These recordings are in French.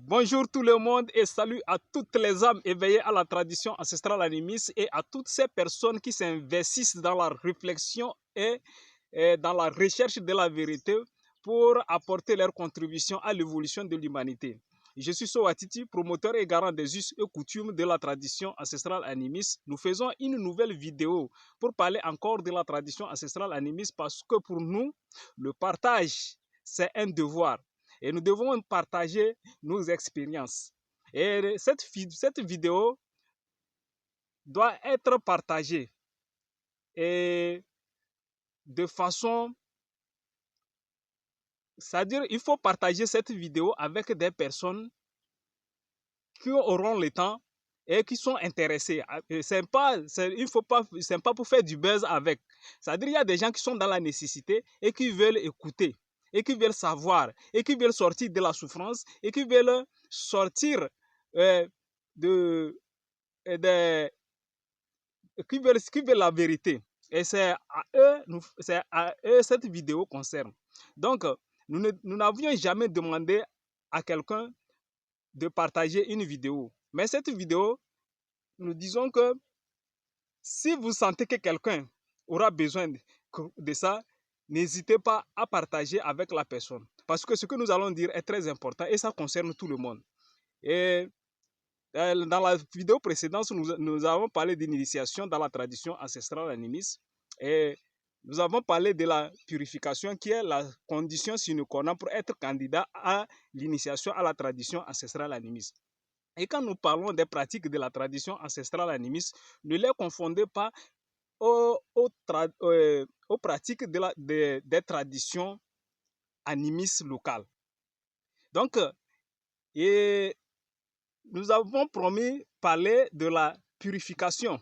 Bonjour tout le monde et salut à toutes les âmes éveillées à la tradition ancestrale animiste et à toutes ces personnes qui s'investissent dans la réflexion et dans la recherche de la vérité pour apporter leur contribution à l'évolution de l'humanité. Je suis Sowatiti, promoteur et garant des us et coutumes de la tradition ancestrale animiste. Nous faisons une nouvelle vidéo pour parler encore de la tradition ancestrale animiste parce que pour nous, le partage, c'est un devoir. Et nous devons partager nos expériences. Et cette vidéo doit être partagée et de façon... C'est-à-dire il faut partager cette vidéo avec des personnes qui auront le temps et qui sont intéressés. C'est pas pour faire du buzz avec. C'est-à-dire il y a des gens qui sont dans la nécessité et qui veulent écouter, et qui veulent savoir, et qui veulent sortir de la souffrance, et qui veulent sortir qui veulent la vérité. Et c'est à eux cette vidéo concerne. Donc, nous n'avions jamais demandé à quelqu'un de partager une vidéo. Mais cette vidéo, nous disons que si vous sentez que quelqu'un aura besoin de ça, n'hésitez pas à partager avec la personne. Parce que ce que nous allons dire est très important et ça concerne tout le monde. Et dans la vidéo précédente, nous avons parlé d'initiation dans la tradition ancestrale animiste. Et nous avons parlé de la purification qui est la condition sine qua non pour être candidat à l'initiation à la tradition ancestrale animiste. Et quand nous parlons des pratiques de la tradition ancestrale animiste, ne les confondez pas aux pratiques des traditions animistes locales. Donc, nous avons promis parler de la purification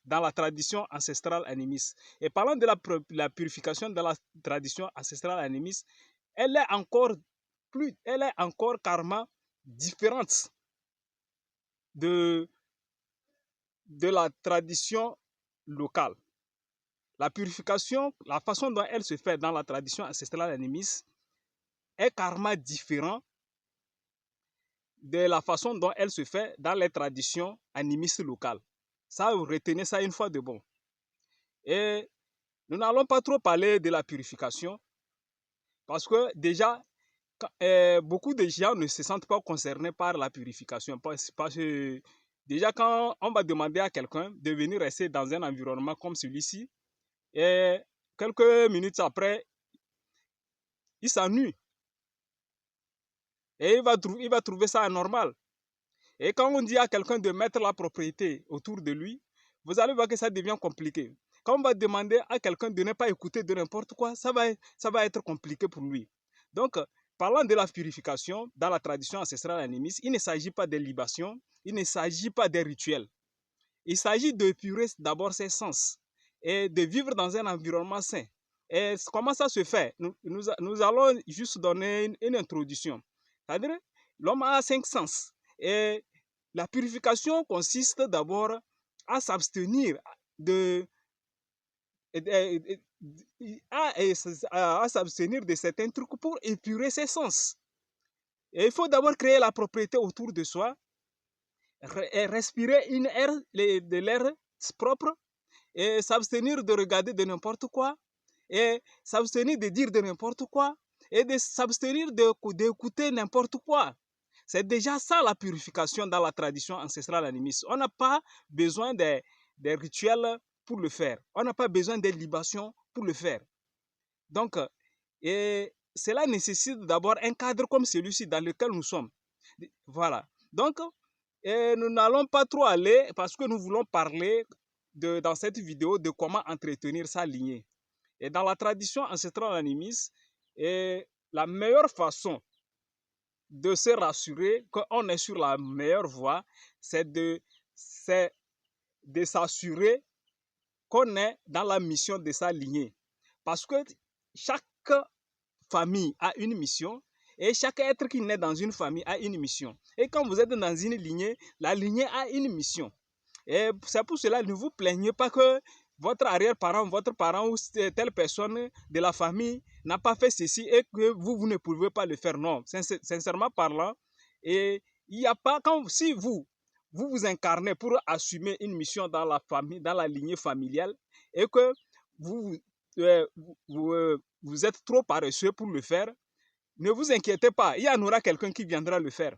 dans la tradition ancestrale animiste. Et parlant de la purification dans la tradition ancestrale animiste, elle est encore carrément différente de la tradition locale. La purification, la façon dont elle se fait dans la tradition ancestrale animiste est carrément différente de la façon dont elle se fait dans les traditions animistes locales. Ça, vous retenez ça une fois de bon. Et nous n'allons pas trop parler de la purification parce que déjà, beaucoup de gens ne se sentent pas concernés par la purification. Parce que déjà, quand on va demander à quelqu'un de venir rester dans un environnement comme celui-ci, et quelques minutes après, il s'ennuie. Et il va trouver ça anormal. Et quand on dit à quelqu'un de mettre la propriété autour de lui, vous allez voir que ça devient compliqué. Quand on va demander à quelqu'un de ne pas écouter de n'importe quoi, ça va être compliqué pour lui. Donc, parlant de la purification, dans la tradition ancestrale animiste, il ne s'agit pas de libation, il ne s'agit pas des rituels. Il s'agit de purer d'abord ses sens et de vivre dans un environnement sain. Et comment ça se fait? Nous allons juste donner une introduction. C'est-à-dire, l'homme a 5 sens. Et la purification consiste d'abord à s'abstenir de certains trucs pour épurer ses sens. Et il faut d'abord créer la propriété autour de soi, respirer de l'air propre, et s'abstenir de regarder de n'importe quoi, et s'abstenir de dire de n'importe quoi, et de s'abstenir d'écouter n'importe quoi. C'est déjà ça la purification dans la tradition ancestrale animiste. On n'a pas besoin des rituels pour le faire. On n'a pas besoin des libations pour le faire. Donc, cela nécessite d'abord un cadre comme celui-ci dans lequel nous sommes. Voilà. Donc, nous n'allons pas trop aller parce que nous voulons parler dans cette vidéo de comment entretenir sa lignée. Et dans la tradition ancestrale animiste, la meilleure façon de se rassurer qu'on est sur la meilleure voie, c'est de s'assurer qu'on est dans la mission de sa lignée. Parce que chaque famille a une mission et chaque être qui naît dans une famille a une mission. Et quand vous êtes dans une lignée, la lignée a une mission. Et c'est pour cela, ne vous plaignez pas que votre arrière-parent, votre parent ou telle personne de la famille n'a pas fait ceci et que vous ne pouvez pas le faire. Non, sincèrement parlant, Et il n'y a pas, si vous vous incarnez pour assumer une mission dans la famille, dans la lignée familiale, et que vous, vous êtes trop paresseux pour le faire, ne vous inquiétez pas, il y en aura quelqu'un qui viendra le faire.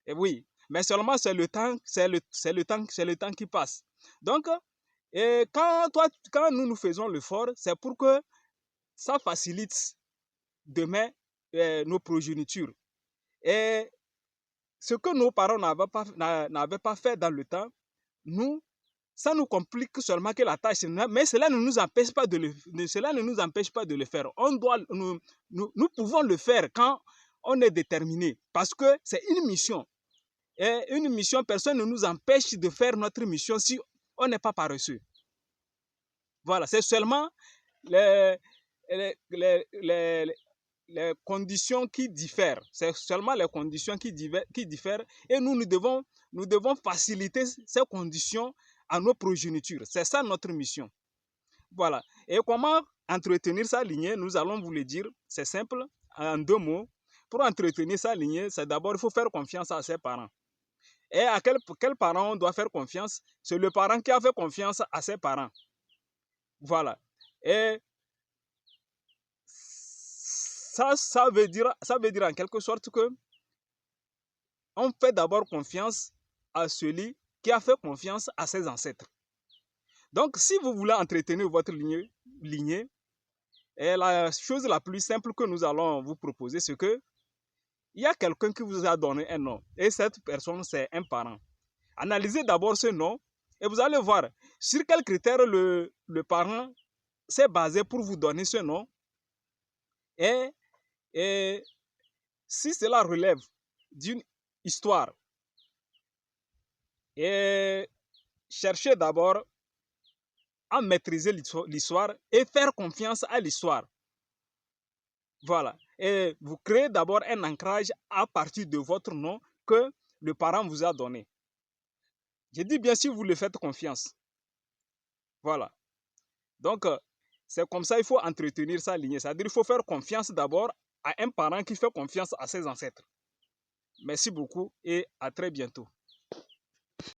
Et oui, mais seulement c'est le temps, c'est le temps qui passe. Donc, quand nous faisons l'effort, c'est pour que ça facilite demain nos progénitures. Et ce que nos parents n'avaient pas fait dans le temps, ça nous complique seulement que la tâche, mais cela ne nous empêche pas de le faire. Nous pouvons le faire quand on est déterminé, parce que c'est une mission. Et une mission, personne ne nous empêche de faire notre mission si on n'est pas paresseux. Voilà, c'est seulement les conditions qui diffèrent. C'est seulement les conditions qui diffèrent et nous devons faciliter ces conditions à nos progénitures. C'est ça notre mission. Voilà. Et comment entretenir sa lignée, nous allons vous le dire. C'est simple, en 2 mots. Pour entretenir sa lignée, c'est d'abord, il faut faire confiance à ses parents. Et à quel parent on doit faire confiance? C'est le parent qui a fait confiance à ses parents. Voilà. Et ça veut dire en quelque sorte que on fait d'abord confiance à celui qui a fait confiance à ses ancêtres. Donc, si vous voulez entretenir votre lignée, et la chose la plus simple que nous allons vous proposer, c'est que il y a quelqu'un qui vous a donné un nom. Et cette personne, c'est un parent. Analysez d'abord ce nom et vous allez voir sur quels critères le parent s'est basé pour vous donner ce nom. Et si cela relève d'une histoire, et cherchez d'abord à maîtriser l'histoire et faire confiance à l'histoire. Voilà. Et vous créez d'abord un ancrage à partir de votre nom que le parent vous a donné. Je dis bien si vous le faites confiance. Voilà. Donc, c'est comme ça qu'il faut entretenir sa lignée. C'est-à-dire qu'il faut faire confiance d'abord à un parent qui fait confiance à ses ancêtres. Merci beaucoup et à très bientôt.